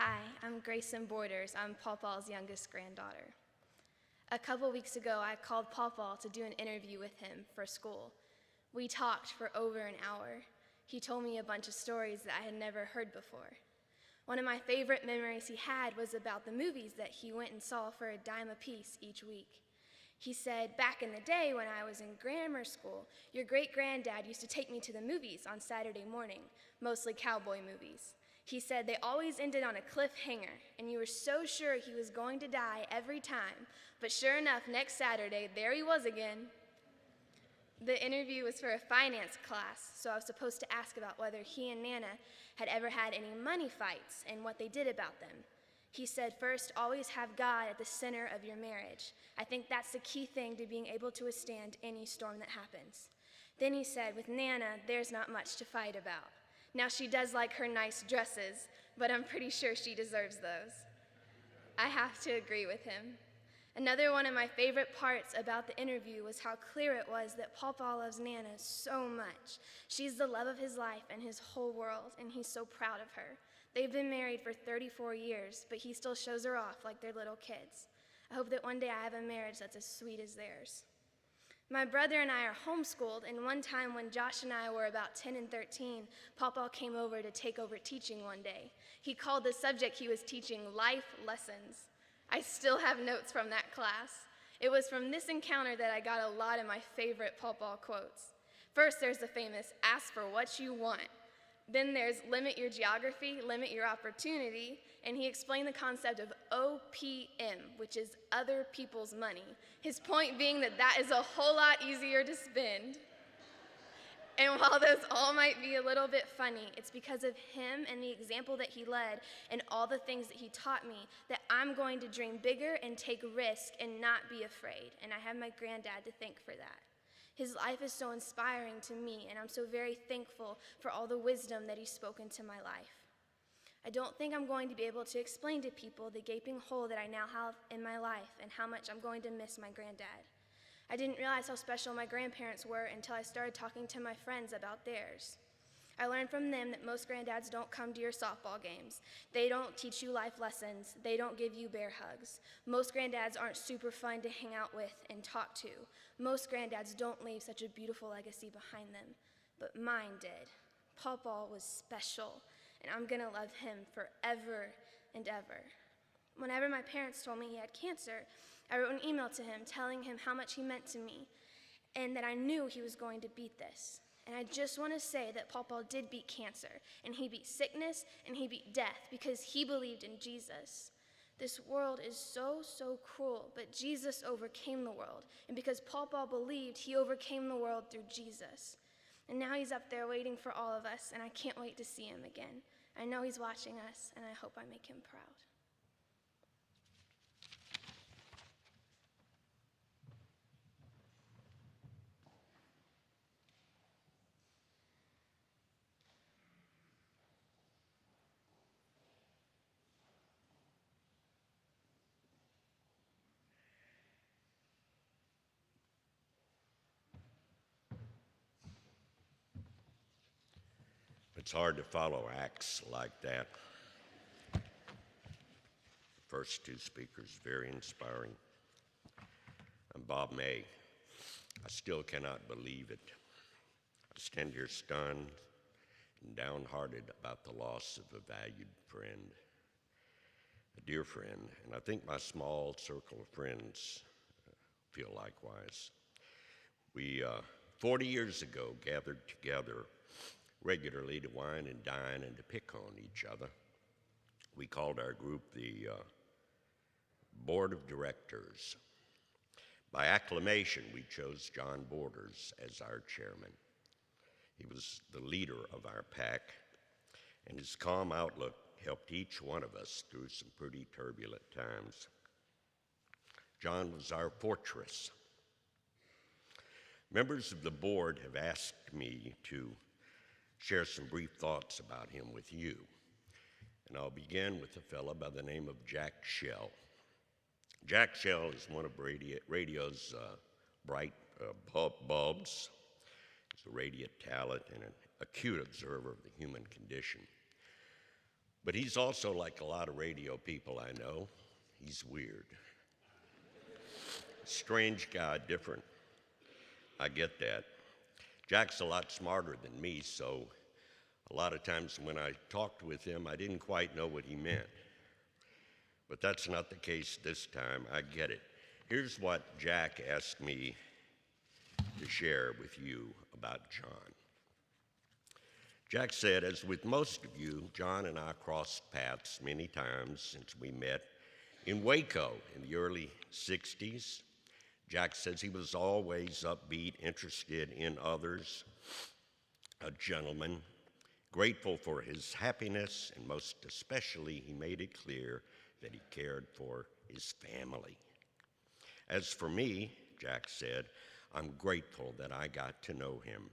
Hi, I'm Grayson Borders. I'm Paw Paw's youngest granddaughter. A couple weeks ago, I called Paw Paw to do an interview with him for school. We talked for over an hour. He told me a bunch of stories that I had never heard before. One of my favorite memories he had was about the movies that he went and saw for a dime apiece each week. He said, back in the day when I was in grammar school, your great-granddad used to take me to the movies on Saturday morning, mostly cowboy movies. He said they always ended on a cliffhanger, and you were so sure he was going to die every time. But sure enough, next Saturday, there he was again. The interview was for a finance class, so I was supposed to ask about whether he and Nana had ever had any money fights and what they did about them. He said, first, always have God at the center of your marriage. I think that's the key thing to being able to withstand any storm that happens. Then he said, with Nana, there's not much to fight about. Now, she does like her nice dresses, but I'm pretty sure she deserves those. I have to agree with him. Another one of my favorite parts about the interview was how clear it was that Paw Paw loves Nana so much. She's the love of his life and his whole world, and he's so proud of her. They've been married for 34 years, but he still shows her off like they're little kids. I hope that one day I have a marriage that's as sweet as theirs. My brother and I are homeschooled, and one time when Josh and I were about 10 and 13, Paw Paw came over to take over teaching one day. He called the subject he was teaching life lessons. I still have notes from that class. It was from this encounter that I got a lot of my favorite Paw Paw quotes. First, there's the famous, ask for what you want. Then there's limit your geography, limit your opportunity, and he explained the concept of OPM, which is other people's money. His point being that that is a whole lot easier to spend. And while those all might be a little bit funny, it's because of him and the example that he led and all the things that he taught me that I'm going to dream bigger and take risk and not be afraid. And I have my granddad to thank for that. His life is so inspiring to me, and I'm so very thankful for all the wisdom that he's spoken to my life. I don't think I'm going to be able to explain to people the gaping hole that I now have in my life and how much I'm going to miss my granddad. I didn't realize how special my grandparents were until I started talking to my friends about theirs. I learned from them that most granddads don't come to your softball games. They don't teach you life lessons. They don't give you bear hugs. Most granddads aren't super fun to hang out with and talk to. Most granddads don't leave such a beautiful legacy behind them, but mine did. Paw Paw was special, and I'm gonna love him forever and ever. Whenever my parents told me he had cancer, I wrote an email to him telling him how much he meant to me and that I knew he was going to beat this. And I just want to say that Paw Paw did beat cancer, and he beat sickness, and he beat death because he believed in Jesus. This world is so, so cruel, but Jesus overcame the world. And because Paw Paw believed, he overcame the world through Jesus. And now he's up there waiting for all of us, and I can't wait to see him again. I know he's watching us, and I hope I make him proud. It's hard to follow acts like that. The first two speakers, very inspiring. I'm Bob May. I still cannot believe it. I stand here stunned and downhearted about the loss of a valued friend, a dear friend, and I think my small circle of friends feel likewise. We, 40 years ago, gathered together regularly to wine and dine and to pick on each other. We called our group the Board of Directors. By acclamation, we chose John Borders as our chairman. He was the leader of our pack, and his calm outlook helped each one of us through some pretty turbulent times. John was our fortress. Members of the board have asked me to share some brief thoughts about him with you. And I'll begin with a fellow by the name of Jack Shell. Jack Shell is one of radio's bright bulbs. He's a radiant talent and an acute observer of the human condition. But he's also like a lot of radio people I know. He's weird. Strange guy, different. I get that. Jack's a lot smarter than me, so a lot of times when I talked with him, I didn't quite know what he meant. But that's not the case this time. I get it. Here's what Jack asked me to share with you about John. Jack said, as with most of you, John and I crossed paths many times since we met in Waco in the early 60s. Jack says he was always upbeat, interested in others, a gentleman, grateful for his happiness, and most especially, he made it clear that he cared for his family. As for me, Jack said, I'm grateful that I got to know him.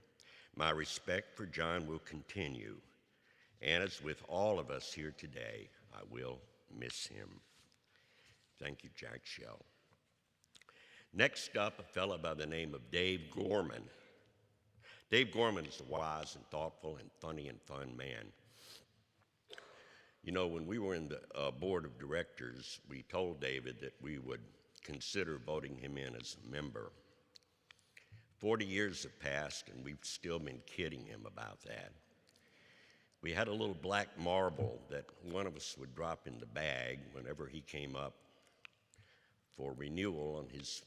My respect for John will continue, and as with all of us here today, I will miss him. Thank you, Jack Shell. Next up, a fellow by the name of Dave Gorman. Dave Gorman is a wise and thoughtful and funny and fun man. You know, when we were in the board of directors, we told David that we would consider voting him in as a member. 40 years have passed, and we've still been kidding him about that. We had a little black marble that one of us would drop in the bag whenever he came up for renewal on his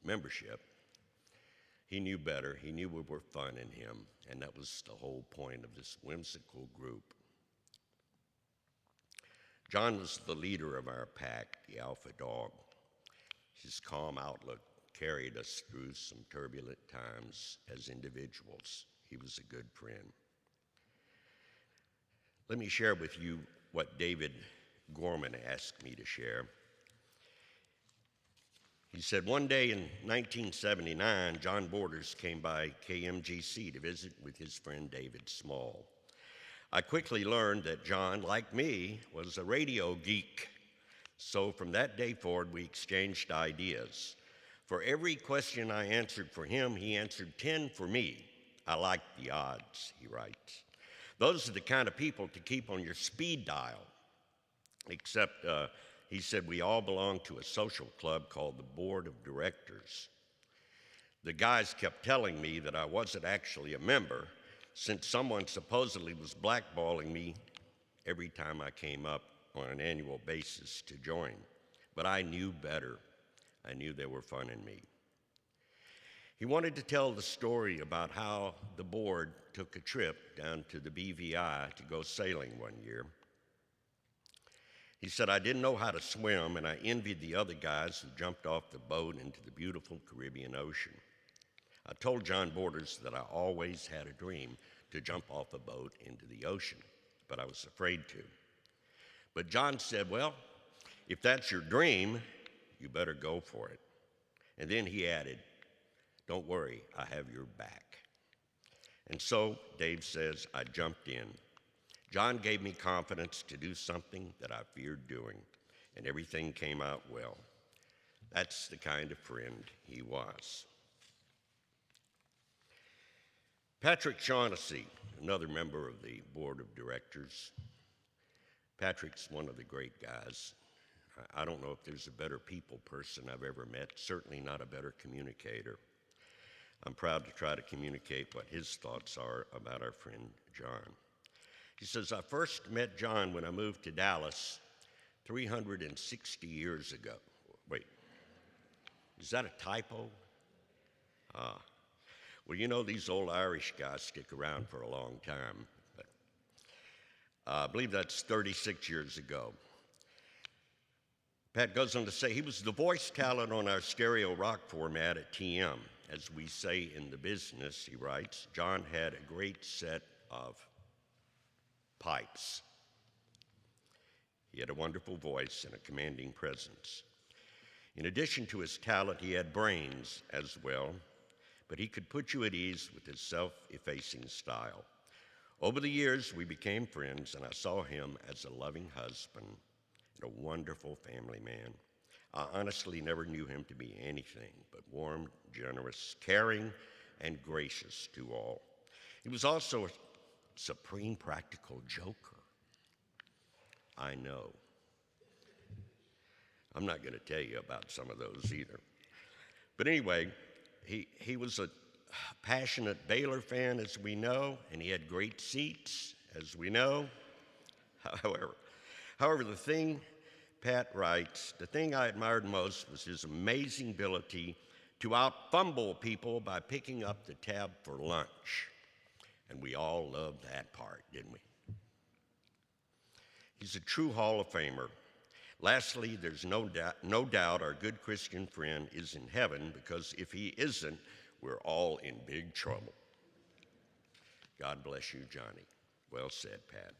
membership. He knew better. He knew we were fun in him, and that was the whole point of this whimsical group. John was the leader of our pack, the alpha dog. His calm outlook carried us through some turbulent times as individuals. He was a good friend. Let me share with you what David Gorman asked me to share. He said, one day in 1979, John Borders came by KMGC to visit with his friend David Small. I quickly learned that John, like me, was a radio geek. So from that day forward, we exchanged ideas. For every question I answered for him, he answered 10 for me. I like the odds, he writes. Those are the kind of people to keep on your speed dial. Except, he said, we all belong to a social club called the Board of Directors. The guys kept telling me that I wasn't actually a member, since someone supposedly was blackballing me every time I came up on an annual basis to join. But I knew better. I knew they were fun in me. He wanted to tell the story about how the board took a trip down to the BVI to go sailing one year. He said, I didn't know how to swim, and I envied the other guys who jumped off the boat into the beautiful Caribbean Ocean. I told John Borders that I always had a dream to jump off a boat into the ocean, but I was afraid to. But John said, well, if that's your dream, you better go for it. And then he added, don't worry, I have your back. And so, Dave says, I jumped in. John gave me confidence to do something that I feared doing, and everything came out well. That's the kind of friend he was. Patrick Shaughnessy, another member of the board of directors. Patrick's one of the great guys. I don't know if there's a better people person I've ever met, certainly not a better communicator. I'm proud to try to communicate what his thoughts are about our friend John. He says, I first met John when I moved to Dallas 360 years ago. Wait, is that a typo? Well, you know, these old Irish guys stick around for a long time. But I believe that's 36 years ago. Pat goes on to say he was the voice talent on our stereo rock format at TM. As we say in the business, he writes, John had a great set of pipes. He had a wonderful voice and a commanding presence. In addition to his talent, he had brains as well, but he could put you at ease with his self-effacing style. Over the years, we became friends, and I saw him as a loving husband and a wonderful family man. I honestly never knew him to be anything but warm, generous, caring, and gracious to all. He was also a supreme practical joker. I know. I'm not going to tell you about some of those either. But anyway, he was a passionate Baylor fan, as we know, and he had great seats, as we know. However, the thing, Pat writes, the thing I admired most was his amazing ability to out-fumble people by picking up the tab for lunch. And we all loved that part, didn't we? He's a true Hall of Famer. Lastly, there's no doubt our good Christian friend is in heaven, because if he isn't, we're all in big trouble. God bless you, Johnny. Well said, Pat.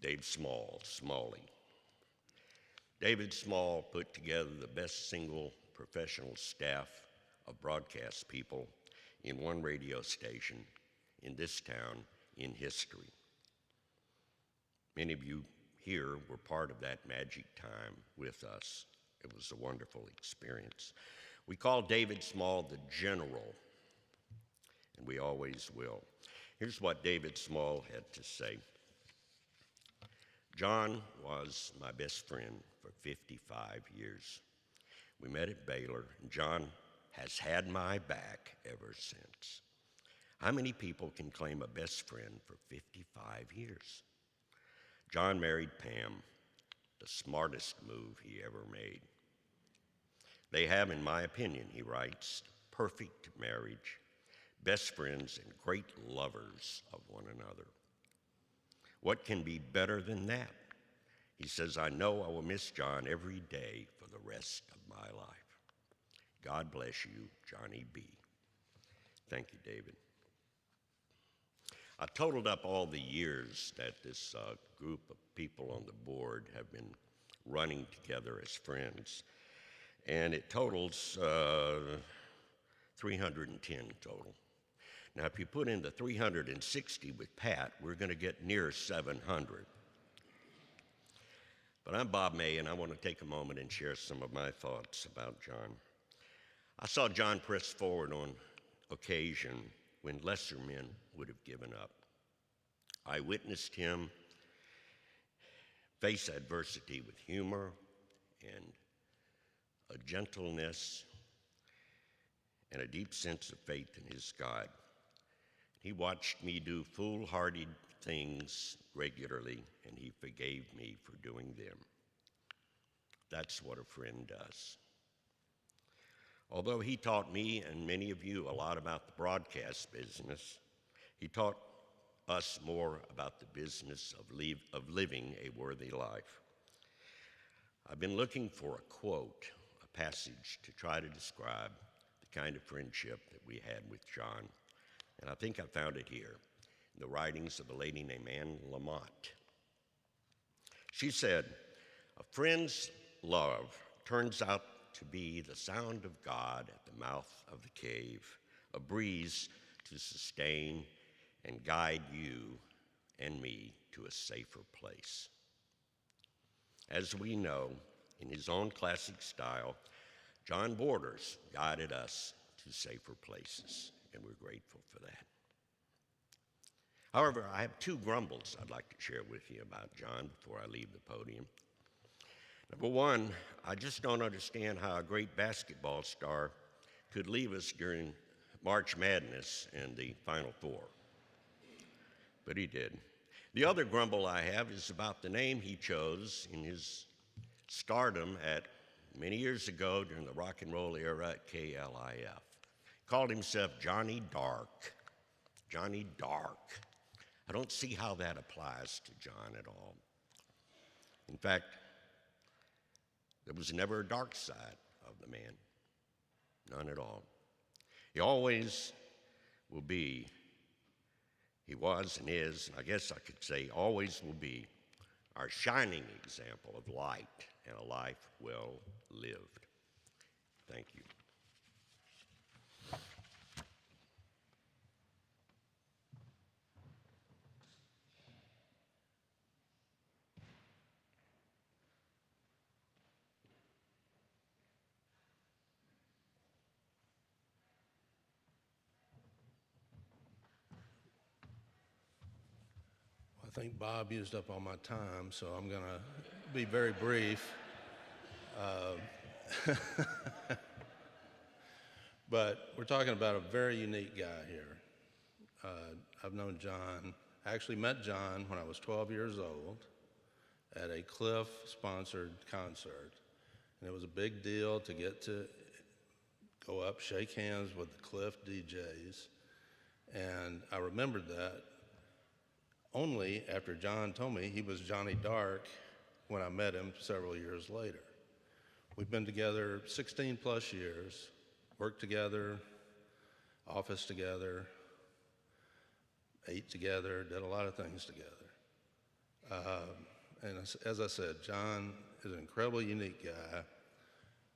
Dave Smalley. David Small put together the best single professional staff of broadcast people in one radio station in this town in history. Many of you here were part of that magic time with us. It was a wonderful experience. We call David Small the General, and we always will. Here's what David Small had to say. John was my best friend for 55 years. We met at Baylor, and John has had my back ever since. How many people can claim a best friend for 55 years? John married Pam, the smartest move he ever made. They have, in my opinion, he writes, perfect marriage, best friends and great lovers of one another. What can be better than that? He says, I know I will miss John every day for the rest of my life. God bless you, Johnny B. Thank you, David. I totaled up all the years that this group of people on the board have been running together as friends, and it totals 310 total. Now, if you put in the 360 with Pat, we're going to get near 700. But I'm Bob May, and I want to take a moment and share some of my thoughts about John. I saw John press forward on occasion when lesser men would have given up. I witnessed him face adversity with humor and a gentleness and a deep sense of faith in his God. He watched me do foolhardy things regularly, and he forgave me for doing them. That's what a friend does. Although he taught me and many of you a lot about the broadcast business, he taught us more about the business of living a worthy life. I've been looking for a quote, a passage to try to describe the kind of friendship that we had with John, and I think I found it here in the writings of a lady named Anne Lamott. She said, a friend's love turns out to be the sound of God at the mouth of the cave, a breeze to sustain and guide you and me to a safer place. As we know, in his own classic style, John Borders guided us to safer places, and we're grateful for that. However, I have two grumbles I'd like to share with you about John before I leave the podium. Number one, I just don't understand how a great basketball star could leave us during March Madness and the Final Four. But he did. The other grumble I have is about the name he chose in his stardom at many years ago during the rock and roll era at KLIF. He called himself Johnny Dark. Johnny Dark. I don't see how that applies to John at all. In fact, there was never a dark side of the man. None at all. He always will be, he was and is, and I guess I could say always will be, our shining example of light and a life well lived. Thank you. think Bob used up all my time, so I'm going to be very brief. But we're talking about a very unique guy here. I've known John, I actually met John when I was 12 years old at a Cliff-sponsored concert. And it was a big deal to get to go up, shake hands with the Cliff DJs. And I remembered that only after John told me he was Johnny Dark when I met him several years later. We've been together 16 plus years, worked together, office together, ate together, did a lot of things together. And as I said, John is an incredibly unique guy. I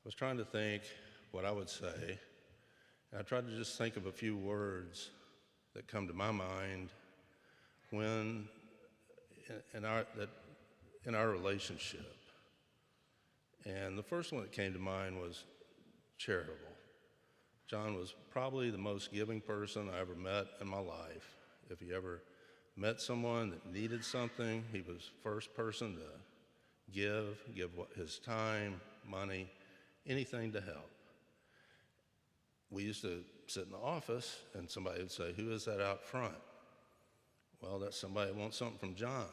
was trying to think what I would say, and I tried to just think of a few words that come to my mind when in our relationship. And the first one that came to mind was charitable. John was probably the most giving person I ever met in my life. If he ever met someone that needed something, he was the first person to give his time, money, anything to help. We used to sit in the office and somebody would say, "Who is that out front?" Well, that's somebody that wants something from John.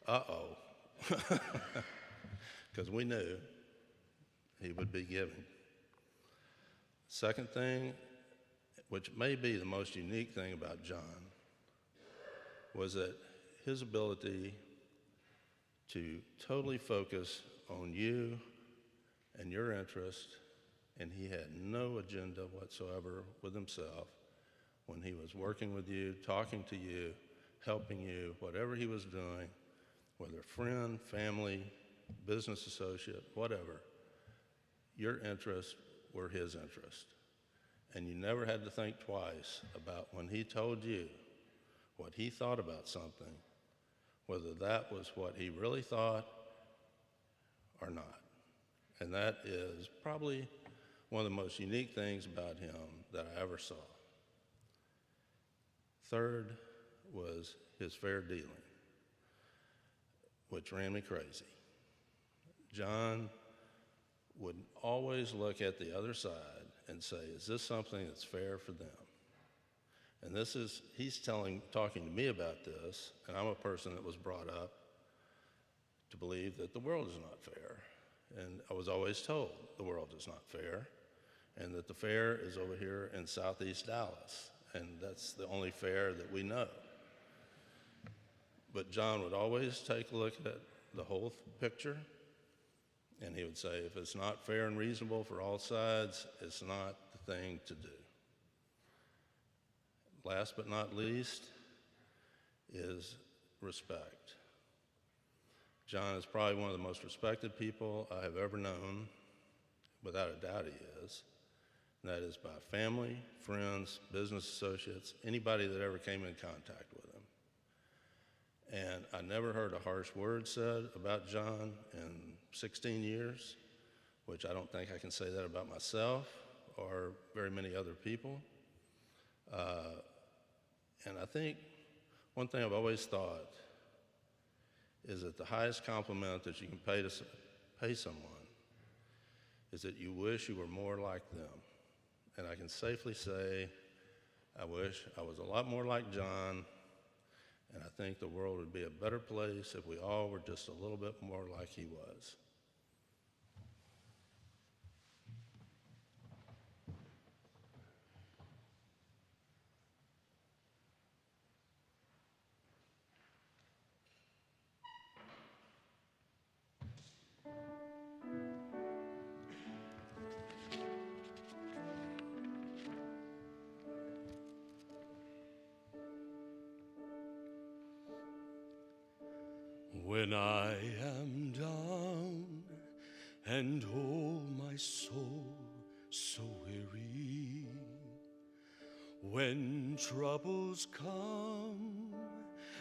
Uh-oh. Because we knew he would be giving. Second thing, which may be the most unique thing about John, was that his ability to totally focus on you and your interest, and he had no agenda whatsoever with himself when he was working with you, talking to you, helping you, whatever he was doing, whether friend, family, business associate, whatever, your interests were his interest. And you never had to think twice about when he told you what he thought about something, whether that was what he really thought or not. And that is probably one of the most unique things about him that I ever saw. Third was his fair dealing, which ran me crazy. John would always look at the other side and say, is this something that's fair for them? And he's talking to me about this, and I'm a person that was brought up to believe that the world is not fair. And I was always told the world is not fair, and that the fair is over here in Southeast Dallas, and that's the only fair that we know. But John would always take a look at the whole picture, and he would say, if it's not fair and reasonable for all sides, it's not the thing to do. Last but not least is respect. John is probably one of the most respected people I have ever known, without a doubt he is. And that is by family, friends, business associates, anybody that ever came in contact with him. And I never heard a harsh word said about John in 16 years, which I don't think I can say that about myself or very many other people. And I think one thing I've always thought is that the highest compliment that you can pay someone is that you wish you were more like them. And I can safely say, I wish I was a lot more like John, and I think the world would be a better place if we all were just a little bit more like he was. When I am down and oh my soul so weary, when troubles come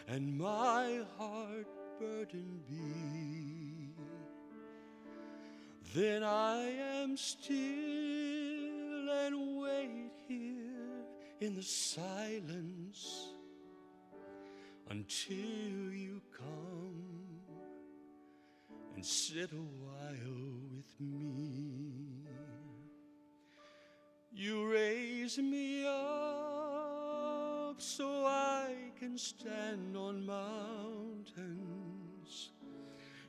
and my heart burdened be, then I am still and wait here in the silence until you come and sit a while with me. You raise me up so I can stand on mountains.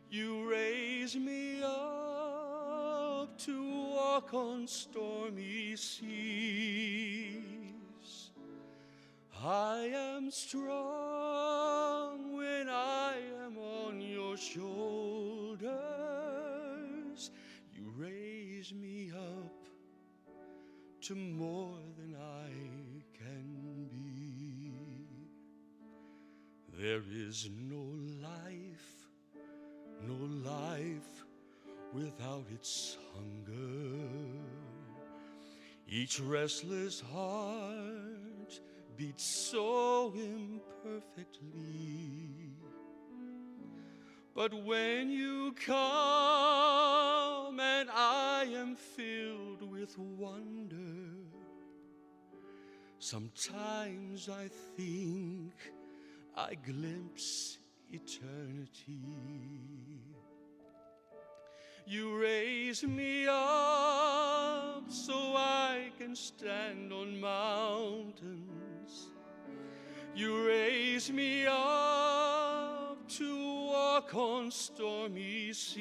You raise me up to walk on stormy seas. I am strong when I am on your shoulders. You raise me up to more than I can be. There is no life without its hunger. Each restless heart beats so imperfectly. But when you come and I am filled with wonder, sometimes I think I glimpse eternity. You raise me up so I can stand on mountains. You raise me up to walk on stormy seas.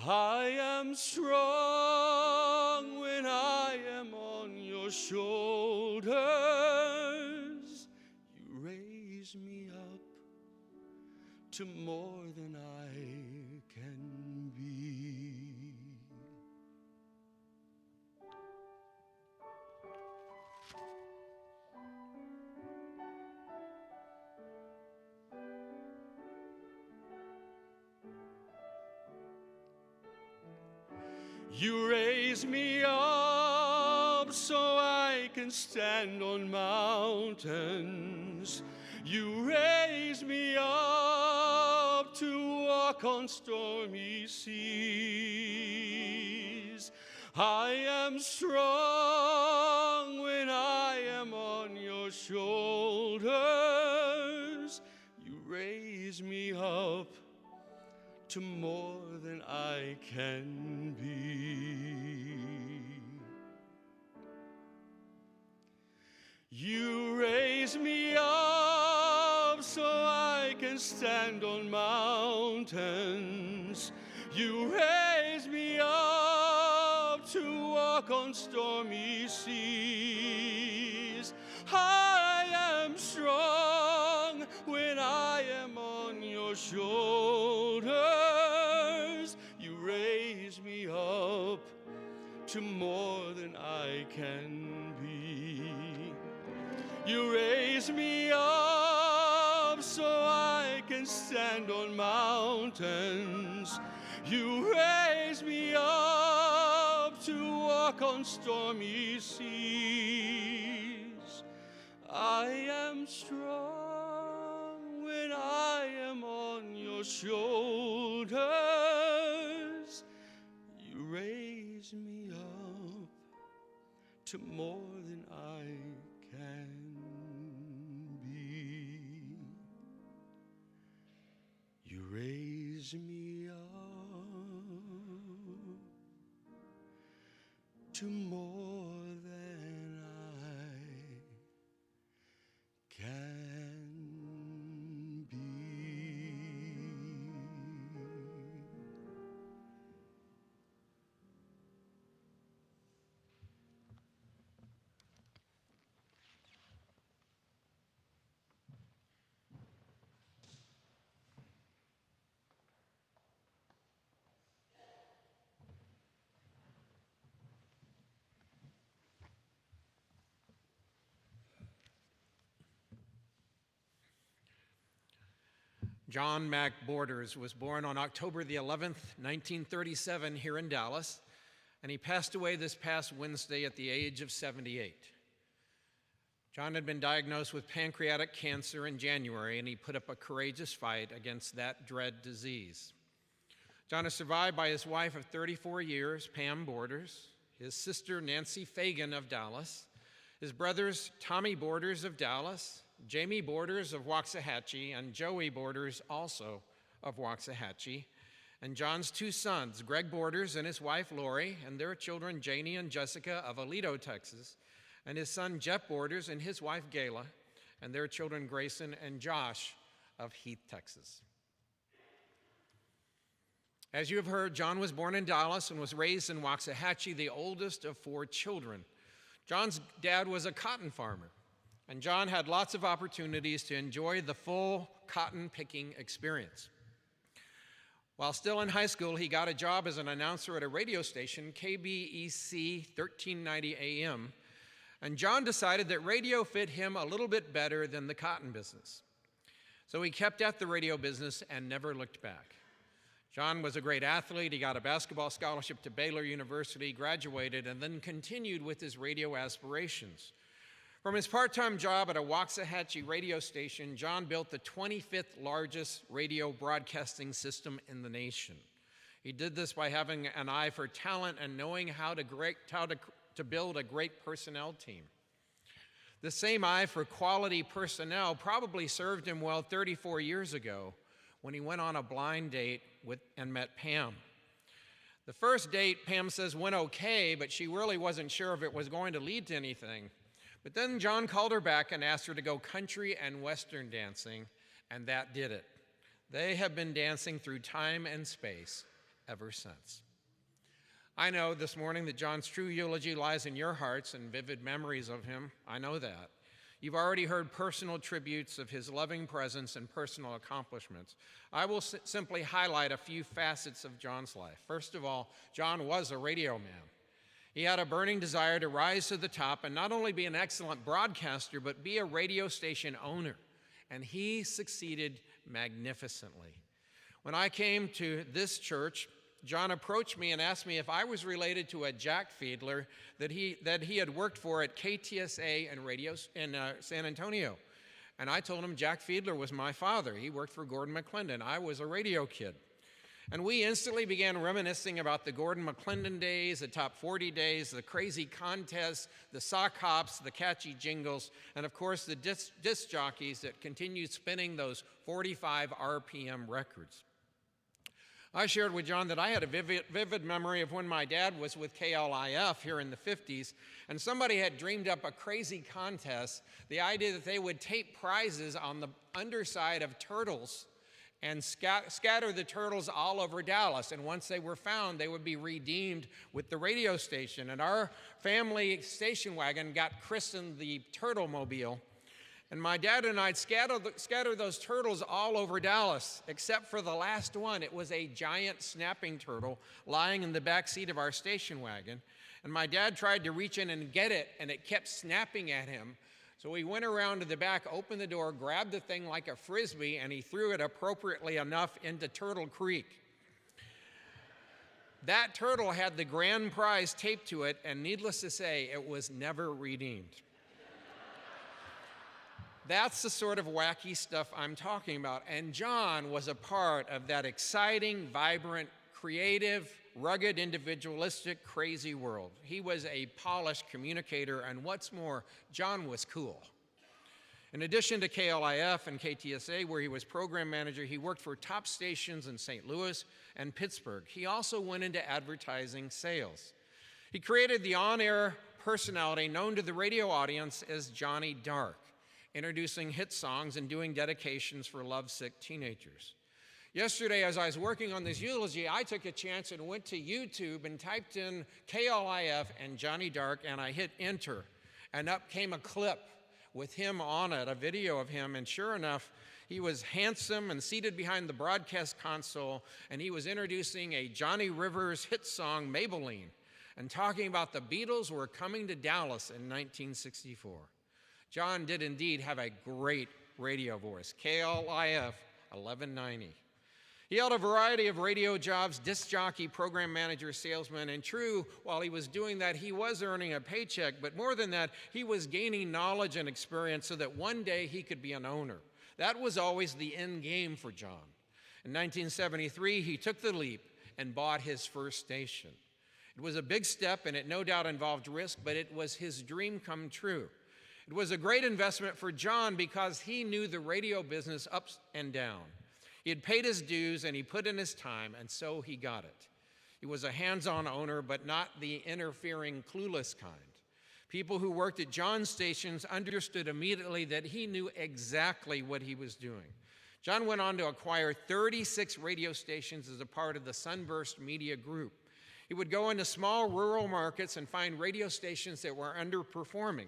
I am strong when I am on your shoulders. You raise me up to more than I can be. You raise me up so I can stand on mountains. You raise me up to walk on stormy seas. I am strong when I am on your shoulders. You raise me up to more than I can be. You raise me up so I can stand on mountains. You raise me up to walk on stormy seas. I am strong when I am on your shoulders. You raise me up to more than I can be. You raise me up so I can stand on mountains. You raise me up to walk on stormy seas. I am strong when I am on your shoulders. You raise me up to more than I can be. You raise me up to more than I can be. John Mack Borders was born on October the 11th, 1937 here in Dallas, and he passed away this past Wednesday at the age of 78. John had been diagnosed with pancreatic cancer in January, and he put up a courageous fight against that dread disease. John is survived by his wife of 34 years, Pam Borders, his sister Nancy Fagan of Dallas, His brothers, Tommy Borders of Dallas, Jamie Borders of Waxahachie, and Joey Borders, also of Waxahachie, and John's two sons, Greg Borders and his wife Lori, and their children Janie and Jessica of Aledo, Texas, and his son Jeff Borders and his wife Gayla, and their children Grayson and Josh of Heath, Texas. As you have heard, John was born in Dallas and was raised in Waxahachie, the oldest of 4 children. John's dad was a cotton farmer, and John had lots of opportunities to enjoy the full cotton picking experience. While still in high school, he got a job as an announcer at a radio station, KBEC 1390 AM, and John decided that radio fit him a little bit better than the cotton business. So he kept at the radio business and never looked back. John was a great athlete. He got a basketball scholarship to Baylor University, graduated, and then continued with his radio aspirations. From his part-time job at a Waxahachie radio station, John built the 25th largest radio broadcasting system in the nation. He did this by having an eye for talent and knowing how to build a great personnel team. The same eye for quality personnel probably served him well 34 years ago when he went on a blind date and met Pam. The first date, Pam says, went okay, but she really wasn't sure if it was going to lead to anything. But then John called her back and asked her to go country and western dancing, and that did it. They have been dancing through time and space ever since. I know this morning that John's true eulogy lies in your hearts and vivid memories of him. I know that. You've already heard personal tributes of his loving presence and personal accomplishments. I will simply highlight a few facets of John's life. First of all, John was a radio man. He had a burning desire to rise to the top and not only be an excellent broadcaster, but be a radio station owner. And he succeeded magnificently. When I came to this church, John approached me and asked me if I was related to a Jack Fiedler that he had worked for at KTSA and radios in San Antonio. And I told him Jack Fiedler was my father. He worked for Gordon McClendon. I was a radio kid. And we instantly began reminiscing about the Gordon McClendon days, the top 40 days, the crazy contests, the sock hops, the catchy jingles, and of course the disc jockeys that continued spinning those 45 RPM records. I shared with John that I had a vivid memory of when my dad was with KLIF here in the 50s, and somebody had dreamed up a crazy contest, the idea that they would tape prizes on the underside of turtles and scatter the turtles all over Dallas. And once they were found, they would be redeemed with the radio station. And our family station wagon got christened the Turtle Mobile. And my dad and I'd scatter those turtles all over Dallas, except for the last one. It was a giant snapping turtle lying in the back seat of our station wagon. And my dad tried to reach in and get it, and it kept snapping at him. So he went around to the back, opened the door, grabbed the thing like a Frisbee, and he threw it appropriately enough into Turtle Creek. That turtle had the grand prize taped to it, and needless to say, it was never redeemed. That's the sort of wacky stuff I'm talking about. And John was a part of that exciting, vibrant, creative, rugged, individualistic, crazy world. He was a polished communicator, and what's more, John was cool. In addition to KLIF and KTSA, where he was program manager, he worked for top stations in St. Louis and Pittsburgh. He also went into advertising sales. He created the on-air personality known to the radio audience as Johnny Dark, introducing hit songs and doing dedications for lovesick teenagers. Yesterday, as I was working on this eulogy, I took a chance and went to YouTube and typed in KLIF and Johnny Dark, and I hit enter, and up came a clip with him on it, a video of him, and sure enough, he was handsome and seated behind the broadcast console, and he was introducing a Johnny Rivers hit song, Maybelline, and talking about the Beatles were coming to Dallas in 1964. John did indeed have a great radio voice, KLIF 1190. He held a variety of radio jobs, disc jockey, program manager, salesman, and true, while he was doing that, he was earning a paycheck, but more than that, he was gaining knowledge and experience so that one day he could be an owner. That was always the end game for John. In 1973, he took the leap and bought his first station. It was a big step, and it no doubt involved risk, but it was his dream come true. It was a great investment for John because he knew the radio business up and down. He had paid his dues, and he put in his time, and so he got it. He was a hands-on owner, but not the interfering, clueless kind. People who worked at John's stations understood immediately that he knew exactly what he was doing. John went on to acquire 36 radio stations as a part of the Sunburst Media Group. He would go into small rural markets and find radio stations that were underperforming.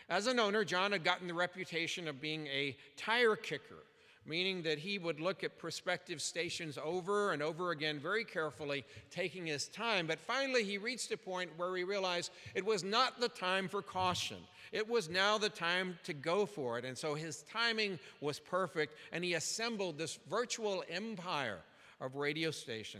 As an owner, John had gotten the reputation of being a tire kicker, meaning that he would look at prospective stations over and over again very carefully, taking his time. But finally, he reached a point where he realized it was not the time for caution. It was now the time to go for it. And so his timing was perfect, and he assembled this virtual empire of radio stations.